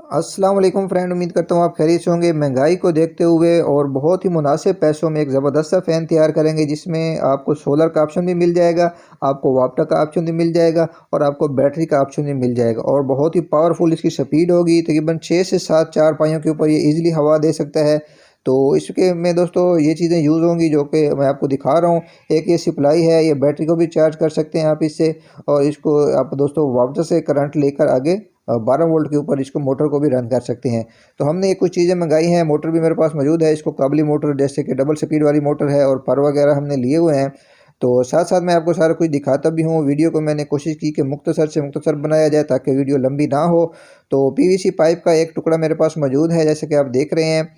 अस्सलाम वालेकुम फ्रेंड, उम्मीद करता हूँ आप खैरियत से होंगे। महंगाई को देखते हुए और बहुत ही मुनासिब पैसों में एक ज़बरदस्त सा फ़ैन तैयार करेंगे जिसमें आपको सोलर का ऑप्शन भी मिल जाएगा, आपको वाटर का ऑप्शन भी मिल जाएगा और आपको बैटरी का ऑप्शन भी मिल जाएगा और बहुत ही पावरफुल इसकी स्पीड होगी। तकरीबन 6 से 7 चारपाइयों के ऊपर ये ईज़िली हवा दे सकता है। तो इसके में दोस्तों ये चीज़ें यूज़ होंगी जो कि मैं आपको दिखा रहा हूँ। एक ये सप्लाई है, ये बैटरी को भी चार्ज कर सकते हैं आप इससे, और इसको आप दोस्तों वाटर से करंट लेकर आगे 12 वोल्ट के ऊपर इसको मोटर को भी रन कर सकते हैं। तो हमने ये कुछ चीज़ें मंगाई हैं, मोटर भी मेरे पास मौजूद है। इसको काबली मोटर जैसे कि डबल स्पीड वाली मोटर है और पर वगैरह हमने लिए हुए हैं। तो साथ साथ मैं आपको सारा कुछ दिखाता भी हूँ। वीडियो को मैंने कोशिश की कि मुख्तसर से मुख्तसर बनाया जाए ताकि वीडियो लंबी ना हो। तो पीवीसी पाइप का एक टुकड़ा मेरे पास मौजूद है जैसे कि आप देख रहे हैं।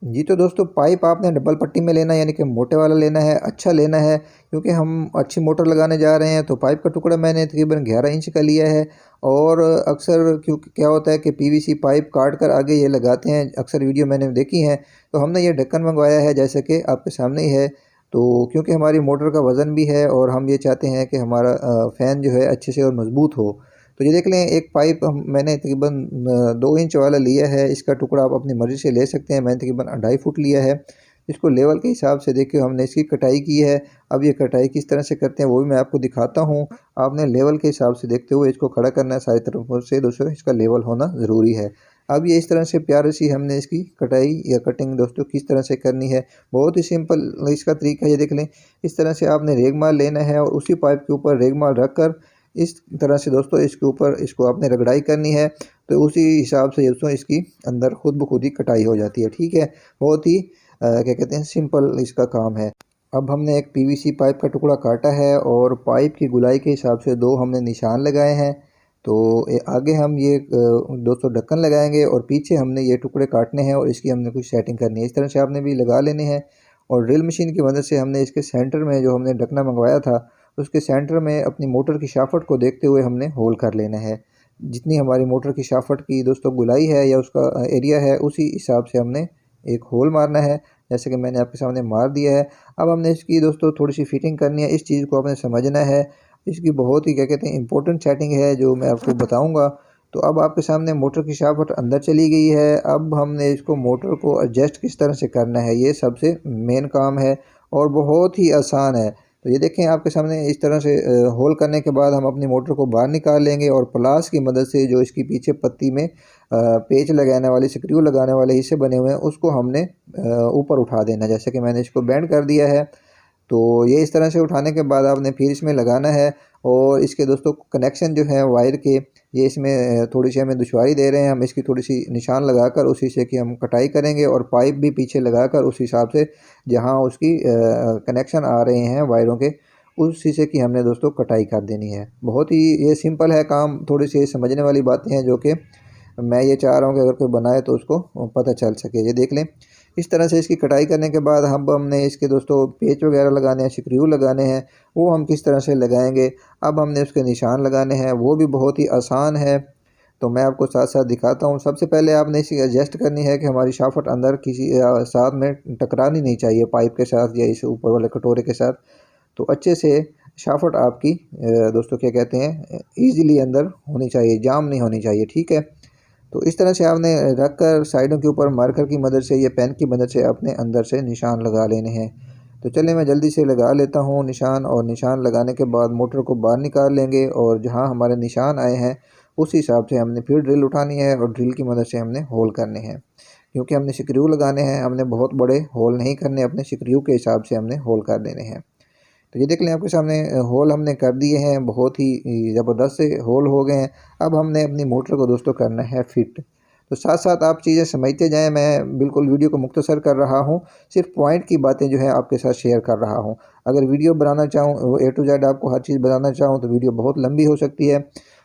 जी, तो दोस्तों पाइप आपने डबल पट्टी में लेना है, यानी कि मोटे वाला लेना है, अच्छा लेना है, क्योंकि हम अच्छी मोटर लगाने जा रहे हैं। तो पाइप का टुकड़ा मैंने तकरीबन 11 इंच का लिया है। और अक्सर क्योंकि क्या होता है कि पीवीसी पाइप काट कर आगे ये लगाते हैं, अक्सर वीडियो मैंने देखी हैं। तो हमने ये ढक्कन मंगवाया है जैसे कि आपके सामने ही है। तो क्योंकि हमारी मोटर का वज़न भी है और हम ये चाहते हैं कि हमारा फ़ैन जो है अच्छे से और मज़बूत हो। तो ये देख लें, एक पाइप मैंने तकरीबन 2 इंच वाला लिया है। इसका टुकड़ा आप अपनी मर्ज़ी से ले सकते हैं। मैंने तकरीबन 2.5 फुट लिया है। इसको लेवल के हिसाब से देखिए हमने इसकी कटाई की है। अब ये कटाई किस तरह से करते हैं वो भी मैं आपको दिखाता हूँ। आपने लेवल के हिसाब से देखते हुए इसको खड़ा करना है सारी तरफों से, दोस्तों इसका लेवल होना ज़रूरी है। अब ये इस तरह से प्यारी सी हमने इसकी कटाई या कटिंग दोस्तों किस तरह से करनी है, बहुत ही सिंपल इसका तरीका है। ये देख लें, इस तरह से आपने रेगमाल लेना है और उसी पाइप के ऊपर रेगमाल रख कर इस तरह से दोस्तों इसके ऊपर इसको आपने रगड़ाई करनी है। तो उसी हिसाब से दोस्तों इसकी अंदर खुद ब खुद ही कटाई हो जाती है। ठीक है, बहुत ही क्या कहते हैं, सिंपल इसका काम है। अब हमने एक पीवीसी पाइप का टुकड़ा काटा है और पाइप की गुलाई के हिसाब से 2 हमने निशान लगाए हैं। तो आगे हम ये दोस्तों ढक्कन लगाएंगे और पीछे हमने ये टुकड़े काटने हैं और इसकी हमने कुछ सेटिंग करनी है। इस तरह से आपने भी लगा लेने हैं और ड्रिल मशीन की मदद से हमने इसके सेंटर में जो हमने ढकना मंगवाया था उसके सेंटर में अपनी मोटर की शाफ्ट को देखते हुए हमने होल कर लेना है। जितनी हमारी मोटर की शाफ्ट की दोस्तों गुलाई है या उसका एरिया है, उसी हिसाब से हमने एक होल मारना है, जैसे कि मैंने आपके सामने मार दिया है। अब हमने इसकी दोस्तों थोड़ी सी फिटिंग करनी है। इस चीज़ को आपने समझना है। इसकी बहुत ही क्या कहते हैं इंपॉर्टेंट सेटिंग है जो मैं आपको बताऊंगा। तो अब आपके सामने मोटर की शाफ्ट अंदर चली गई है। अब हमने इसको मोटर को एडजस्ट किस तरह से करना है, ये सबसे मेन काम है और बहुत ही आसान है। तो ये देखें आपके सामने, इस तरह से होल करने के बाद हम अपनी मोटर को बाहर निकाल लेंगे और प्लास की मदद से जो इसकी पीछे पत्ती में पेच लगाने वाले, स्क्रू लगाने वाले हिस्से बने हुए हैं, उसको हमने ऊपर उठा देना। जैसे कि मैंने इसको बेंड कर दिया है। तो ये इस तरह से उठाने के बाद आपने फिर इसमें लगाना है। और इसके दोस्तों कनेक्शन जो है वायर के, ये इसमें थोड़ी सी हमें दुश्वारी दे रहे हैं। हम इसकी थोड़ी सी निशान लगाकर उसी से कि हम कटाई करेंगे और पाइप भी पीछे लगाकर उस हिसाब से जहाँ उसकी कनेक्शन आ रहे हैं वायरों के, उस शीशे की हमने दोस्तों कटाई कर देनी है। बहुत ही ये सिंपल है काम, थोड़ी सी समझने वाली बातें हैं जो कि मैं ये चाह रहा हूँ कि अगर कोई बनाए तो उसको पता चल सके। ये देख लें, इस तरह से इसकी कटाई करने के बाद हमने इसके दोस्तों पेच वगैरह लगाने हैं, स्क्रू लगाने हैं, वो हम किस तरह से लगाएंगे। अब हमने उसके निशान लगाने हैं, वो भी बहुत ही आसान है। तो मैं आपको साथ साथ दिखाता हूँ। सबसे पहले आपने इसे एडजस्ट करनी है कि हमारी शाफ्ट अंदर किसी साथ में टकरानी नहीं चाहिए पाइप के साथ या इस ऊपर वाले कटोरे के साथ। तो अच्छे से शाफ्ट आपकी दोस्तों क्या कहते हैं ईजिली अंदर होनी चाहिए, जाम नहीं होनी चाहिए। ठीक है, तो इस तरह से आपने रख कर साइडों के ऊपर मार्कर की मदद से या पेन की मदद से अपने अंदर से निशान लगा लेने हैं। तो चलिए मैं जल्दी से लगा लेता हूँ निशान, और निशान लगाने के बाद मोटर को बाहर निकाल लेंगे और जहाँ हमारे निशान आए हैं उस हिसाब से हमने फिर ड्रिल उठानी है और ड्रिल की मदद से हमने होल करने हैं। क्योंकि हमने स्क्रू लगाने हैं, हमने बहुत बड़े होल नहीं करने, अपने स्क्रू के हिसाब से हमने होल कर देने हैं। तो ये देख लें आपके सामने होल हमने कर दिए हैं, बहुत ही ज़बरदस्त से होल हो गए हैं। अब हमने अपनी मोटर को दोस्तों करना है फिट। तो साथ साथ आप चीज़ें समझते जाएं, मैं बिल्कुल वीडियो को मुख्तसर कर रहा हूं, सिर्फ पॉइंट की बातें जो है आपके साथ शेयर कर रहा हूं। अगर वीडियो बनाना चाहूँ A to Z आपको हर चीज़ बताना चाहूँ तो वीडियो बहुत लंबी हो सकती है।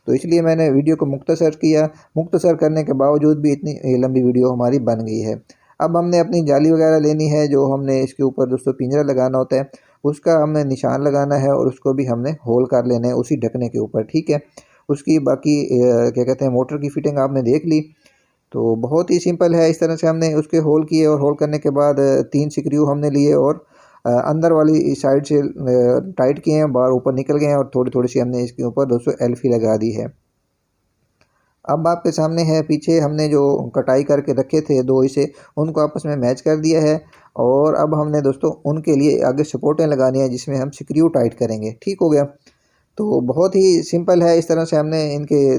तो इसलिए मैंने वीडियो को मुख्तसर किया। मुख्तसर करने के बावजूद भी इतनी लंबी वीडियो हमारी बन गई है। अब हमने अपनी जाली वगैरह लेनी है, जो हमने इसके ऊपर दोस्तों पिंजरा लगाना होता है, उसका हमने निशान लगाना है और उसको भी हमने होल कर लेना है उसी ढकने के ऊपर। ठीक है, उसकी बाकी क्या कहते हैं मोटर की फिटिंग आपने देख ली। तो बहुत ही सिंपल है। इस तरह से हमने उसके होल किए और होल करने के बाद 3 स्क्रू हमने लिए और अंदर वाली साइड से टाइट किए हैं, बाहर ऊपर निकल गए हैं और थोड़ी थोड़ी सी हमने इसके ऊपर दोस्तों एल्फी लगा दी है। अब आपके सामने है, पीछे हमने जो कटाई करके रखे थे दो हिस्से, उनको आपस में मैच कर दिया है और अब हमने दोस्तों उनके लिए आगे सपोर्टें लगानी है जिसमें हम स्क्रू टाइट करेंगे। ठीक हो गया। तो बहुत ही सिंपल है। इस तरह से हमने इनके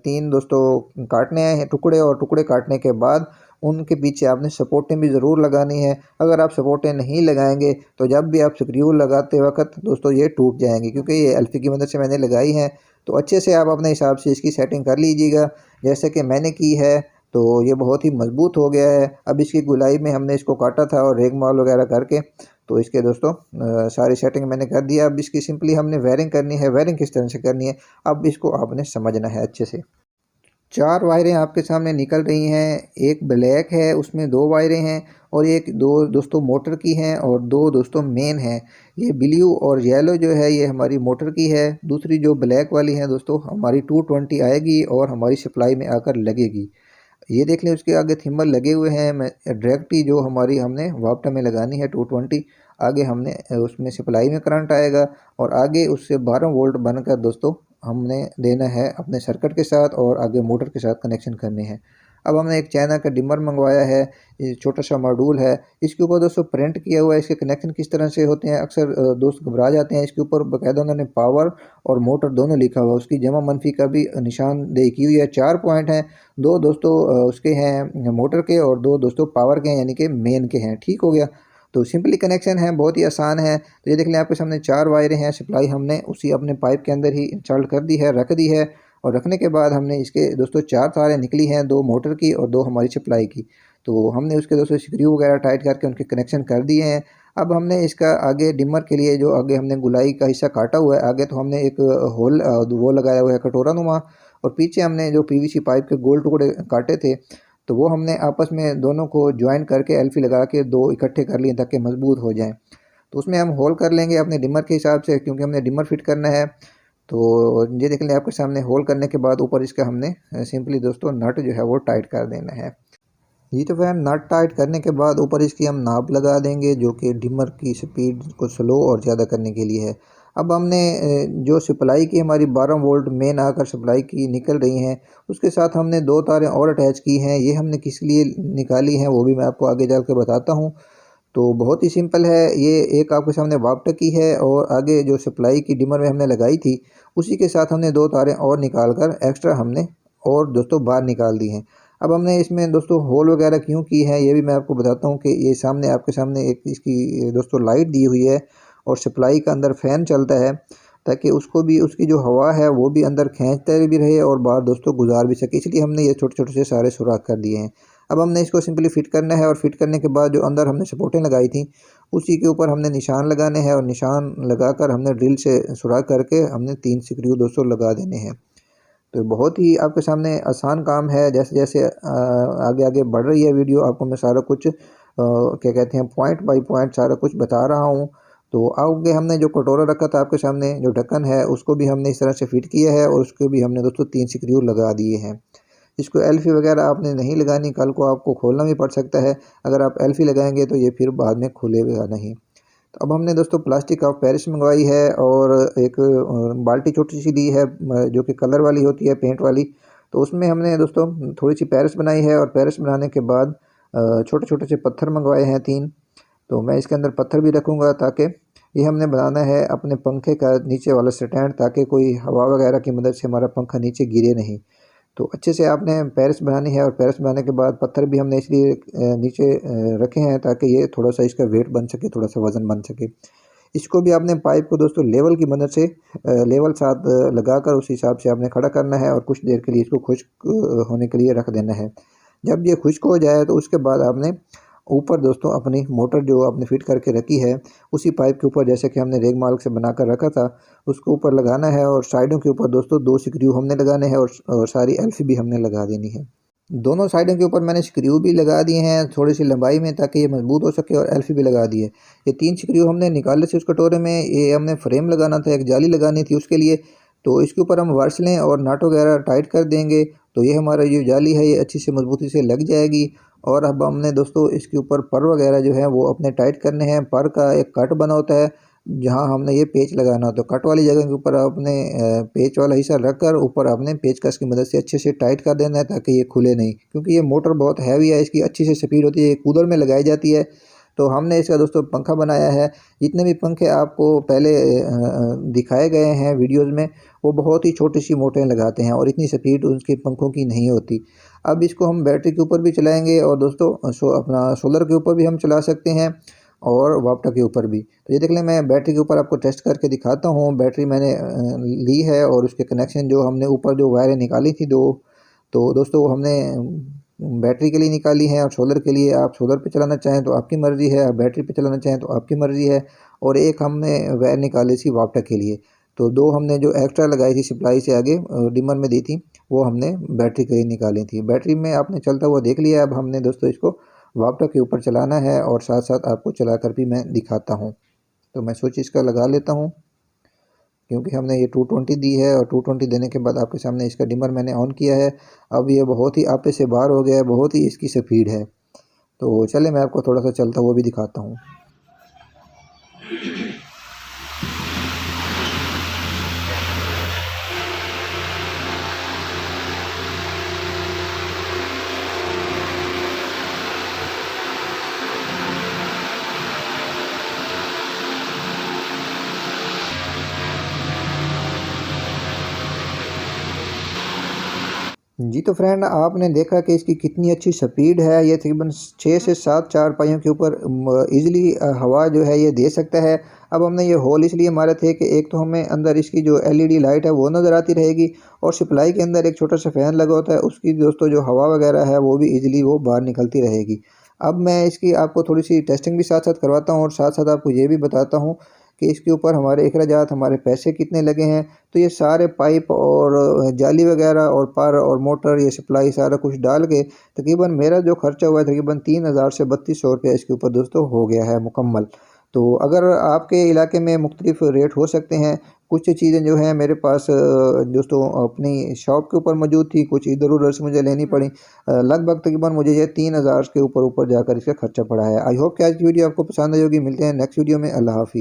3 दोस्तों काटने हैं टुकड़े और टुकड़े काटने के बाद उनके पीछे आपने सपोर्टें भी ज़रूर लगानी है। अगर आप सपोर्टें नहीं लगाएंगे तो जब भी आप स्क्रू लगाते वक्त दोस्तों ये टूट जाएंगे, क्योंकि ये एल्फी की मदद से मैंने लगाई हैं। तो अच्छे से आप अपने हिसाब से इसकी सेटिंग कर लीजिएगा जैसे कि मैंने की है। तो ये बहुत ही मजबूत हो गया है। अब इसकी गुलाई में हमने इसको काटा था और रेगमाल वगैरह करके तो इसके दोस्तों सारी सेटिंग मैंने कर दिया। अब इसकी सिंपली हमने वायरिंग करनी है। वायरिंग किस तरह से करनी है अब इसको आपने समझना है अच्छे से। 4 वायरें आपके सामने निकल रही हैं। एक ब्लैक है उसमें 2 वायरें हैं और एक दो दोस्तों मोटर की हैं और 2 दोस्तों मेन हैं। ये ब्लू और येलो जो है ये हमारी मोटर की है। दूसरी जो ब्लैक वाली है दोस्तों हमारी 220 आएगी और हमारी सप्लाई में आकर लगेगी। ये देख लें उसके आगे थिम्बल लगे हुए हैं। मैं डायरेक्ट ही जो हमारी हमने वापटा में लगानी है 220, आगे हमने उसमें सप्लाई में करंट आएगा और आगे उससे 12 वोल्ट बनकर दोस्तों हमने देना है अपने सर्किट के साथ और आगे मोटर के साथ कनेक्शन करने हैं। अब हमने एक चाइना का डिमर मंगवाया है। ये छोटा सा मॉड्यूल है। इसके ऊपर दोस्तों प्रिंट किया हुआ है इसके कनेक्शन किस तरह से होते हैं। अक्सर दोस्त घबरा जाते हैं। इसके ऊपर बाकायदा उन्होंने पावर और मोटर दोनों लिखा हुआ है। उसकी जमा मनफी का भी निशानदेही की हुई है। 4 पॉइंट हैं। 2 दोस्तों उसके हैं मोटर के और 2 दोस्तों पावर के हैं यानी कि मेन के हैं। ठीक हो गया। तो सिंपली कनेक्शन है, बहुत ही आसान है। तो ये देख लें आपके सामने 4 वायरें हैं। सप्लाई हमने उसी अपने पाइप के अंदर ही इंस्टॉल कर दी है, रख दी है और रखने के बाद हमने इसके दोस्तों 4 तारें निकली हैं, 2 मोटर की और 2 हमारी सप्लाई की। तो हमने उसके दोस्तों स्क्रू वगैरह टाइट करके उनके कनेक्शन कर दिए हैं। अब हमने इसका आगे डिमर के लिए जो आगे हमने गुलाई का हिस्सा काटा हुआ है, आगे तो हमने एक होल वो लगाया हुआ है कटोरा नुमा और पीछे हमने जो पीवीसी पाइप के गोल टुकड़े काटे थे तो वो हमने आपस में दोनों को ज्वाइन करके एल्फी लगा के 2 इकट्ठे कर लिए ताकि मजबूत हो जाएं। तो उसमें हम होल कर लेंगे अपने डिमर के हिसाब से, क्योंकि हमने डिमर फिट करना है। तो ये देख लें आपके सामने होल करने के बाद ऊपर इसका हमने सिंपली दोस्तों नट जो है वो टाइट कर देना है। ये तो फिर नट टाइट करने के बाद ऊपर इसकी हम नाप लगा देंगे जो कि डिमर की स्पीड को स्लो और ज़्यादा करने के लिए है। अब हमने जो सप्लाई की हमारी 12 वोल्ट मेन आकर सप्लाई की निकल रही हैं उसके साथ हमने 2 तारें और अटैच की हैं। ये हमने किस लिए निकाली हैं वो भी मैं आपको आगे चल के बताता हूँ। तो बहुत ही सिंपल है। ये एक आपके सामने वापटा की है और आगे जो सप्लाई की डिमर में हमने लगाई थी उसी के साथ हमने 2 तारें और निकाल कर एक्स्ट्रा हमने और दोस्तों बाहर निकाल दी हैं। अब हमने इसमें दोस्तों होल वगैरह क्यों की है ये भी मैं आपको बताता हूँ कि ये सामने आपके सामने एक इसकी दोस्तों लाइट दी हुई है और सप्लाई का अंदर फ़ैन चलता है ताकि उसको भी उसकी जो हवा है वो भी अंदर खींचते भी रहे और बाहर दोस्तों गुजार भी सके, इसलिए हमने ये छोटे छोटे से सारे सुराख कर दिए हैं। अब हमने इसको सिंपली फिट करना है और फिट करने के बाद जो अंदर हमने सपोर्टें लगाई थी उसी के ऊपर हमने निशान लगाने हैं और निशान लगाकर हमने ड्रिल से सुराख करके हमने 3 स्क्रू दोस्तों लगा देने हैं। तो बहुत ही आपके सामने आसान काम है। जैसे जैसे आगे आगे बढ़ रही है वीडियो आपको मैं सारा कुछ क्या कहते हैं पॉइंट बाय पॉइंट सारा कुछ बता रहा हूँ। तो आगे हमने जो कटोरा रखा था आपके सामने जो ढक्कन है उसको भी हमने इस तरह से फिट किया है और उसको भी हमने दोस्तों 3 स्क्रू लगा दिए हैं। इसको एल्फी वगैरह आपने नहीं लगानी, कल को आपको खोलना भी पड़ सकता है। अगर आप एल्फी लगाएंगे तो ये फिर बाद में खुलेगा नहीं। तो अब हमने दोस्तों प्लास्टिक ऑफ पेरिस मंगवाई है और एक बाल्टी छोटी सी ली है जो कि कलर वाली होती है पेंट वाली। तो उसमें हमने दोस्तों थोड़ी सी पेरिस बनाई है और पेरिस बनाने के बाद छोटे छोटे से पत्थर मंगवाए हैं 3। तो मैं इसके अंदर पत्थर भी रखूँगा ताकि ये हमने बनाना है अपने पंखे का नीचे वाला स्टैंड, ताकि कोई हवा वगैरह की मदद से हमारा पंखा नीचे गिरे नहीं। तो अच्छे से आपने पेरिस बनानी है और पेरिस बनाने के बाद पत्थर भी हमने इसलिए नीचे रखे हैं ताकि ये थोड़ा सा इसका वेट बन सके, थोड़ा सा वज़न बन सके। इसको भी आपने पाइप को दोस्तों लेवल की मदद से लेवल साथ लगाकर उस हिसाब से आपने खड़ा करना है और कुछ देर के लिए इसको खुश्क होने के लिए रख देना है। जब ये खुश्क हो जाए तो उसके बाद आपने ऊपर दोस्तों अपनी मोटर जो आपने फिट करके रखी है उसी पाइप के ऊपर जैसे कि हमने रेगमाल से बनाकर रखा था उसको ऊपर लगाना है और साइडों के ऊपर दोस्तों 2 स्क्रू हमने लगाने हैं और सारी एल्फी भी हमने लगा देनी है। दोनों साइडों के ऊपर मैंने स्क्रू भी लगा दिए हैं थोड़ी सी लंबाई में ताकि ये मजबूत हो सके और एल्फी भी लगा दी है। ये 3 स्क्रू हमने निकाले थे उस कटोरे में। ये हमने फ्रेम लगाना था, एक जाली लगानी थी उसके लिए। तो इसके ऊपर हम वार्सलें और नट वगैरह टाइट कर देंगे तो ये हमारा जो जाली है ये अच्छी से मजबूती से लग जाएगी। और अब हमने दोस्तों इसके ऊपर पर वगैरह जो है वो अपने टाइट करने हैं। पर का एक कट बना होता है जहां हमने ये पेच लगाना होता है। कट वाली जगह के ऊपर आपने पेच वाला हिस्सा रखकर ऊपर आपने पेचकस की मदद से अच्छे से टाइट कर देना है ताकि ये खुले नहीं, क्योंकि ये मोटर बहुत हैवी है, इसकी अच्छी से स्पीड होती है, ये कूलर में लगाई जाती है। तो हमने इसका दोस्तों पंखा बनाया है। जितने भी पंखे आपको पहले दिखाए गए हैं वीडियोज़ में, वो बहुत ही छोटी सी मोटरें लगाते हैं और इतनी स्पीड उसके पंखों की नहीं होती। अब इसको हम बैटरी के ऊपर भी चलाएंगे और दोस्तों अपना सोलर के ऊपर भी हम चला सकते हैं और वापटा के ऊपर भी। तो ये देख लें, मैं बैटरी के ऊपर आपको टेस्ट करके दिखाता हूँ। बैटरी मैंने ली है और उसके कनेक्शन जो हमने ऊपर जो वायरें निकाली थी दो, तो दोस्तों हमने बैटरी के लिए निकाली है और सोलर के लिए। आप सोलर पे चलाना चाहें तो आपकी मर्ज़ी है, आप बैटरी पे चलाना चाहें तो आपकी मर्ज़ी है। और एक हमने वायर निकाली थी वापटा के लिए। तो दो हमने जो एक्स्ट्रा लगाई थी सप्लाई से आगे डिमर में दी थी, वो हमने बैटरी के लिए निकाली थी। बैटरी में आपने चलता हुआ देख लिया। अब हमने दोस्तों इसको वापटा के ऊपर चलाना है और साथ साथ आपको चलाकर भी मैं दिखाता हूँ। तो मैं स्विच इसका लगा लेता हूँ, क्योंकि हमने ये 220 दी है और 220 देने के बाद आपके सामने इसका डिमर मैंने ऑन किया है। अब ये बहुत ही आपे से बाहर हो गया है, बहुत ही इसकी स्पीड है। तो चले मैं आपको थोड़ा सा चलता हुआ भी दिखाता हूँ। जी तो फ्रेंड, आपने देखा कि इसकी कितनी अच्छी स्पीड है। ये तकरीबन 6 से 7 चारपाइयों के ऊपर ईज़िली हवा जो है ये दे सकता है। अब हमने ये होल इसलिए मारे थे कि एक तो हमें अंदर इसकी जो एलईडी लाइट है वो नज़र आती रहेगी, और सप्लाई के अंदर एक छोटा सा फ़ैन लगा होता है, उसकी दोस्तों जो हवा वगैरह है वो भी ईज़िली वो बाहर निकलती रहेगी। अब मैं इसकी आपको थोड़ी सी टेस्टिंग भी साथ साथ करवाता हूँ और साथ साथ आपको ये भी बताता हूँ कि इसके ऊपर हमारे अखराजात, हमारे पैसे कितने लगे हैं। तो ये सारे पाइप और जाली वगैरह और पर और मोटर, ये सप्लाई सारा कुछ डाल के तकरीबन मेरा जो खर्चा हुआ है तकरीबन 3000 से 3200 रुपया इसके ऊपर दोस्तों हो गया है मुकम्मल। तो अगर आपके इलाके में मुख्तलिफ रेट हो सकते हैं। कुछ चीज़ें जो हैं मेरे पास दोस्तों अपनी शॉप के ऊपर मौजूद थी, कुछ इधर उधर से मुझे लेनी पड़ी। लगभग तकरीबन मुझे ये 3000 के ऊपर ऊपर जाकर इसका खर्चा पड़ा है। आई होप कि आज की वीडियो आपको पसंद आई होगी। मिलते हैं नेक्स्ट वीडियो में। अल्लाह हाफिज़।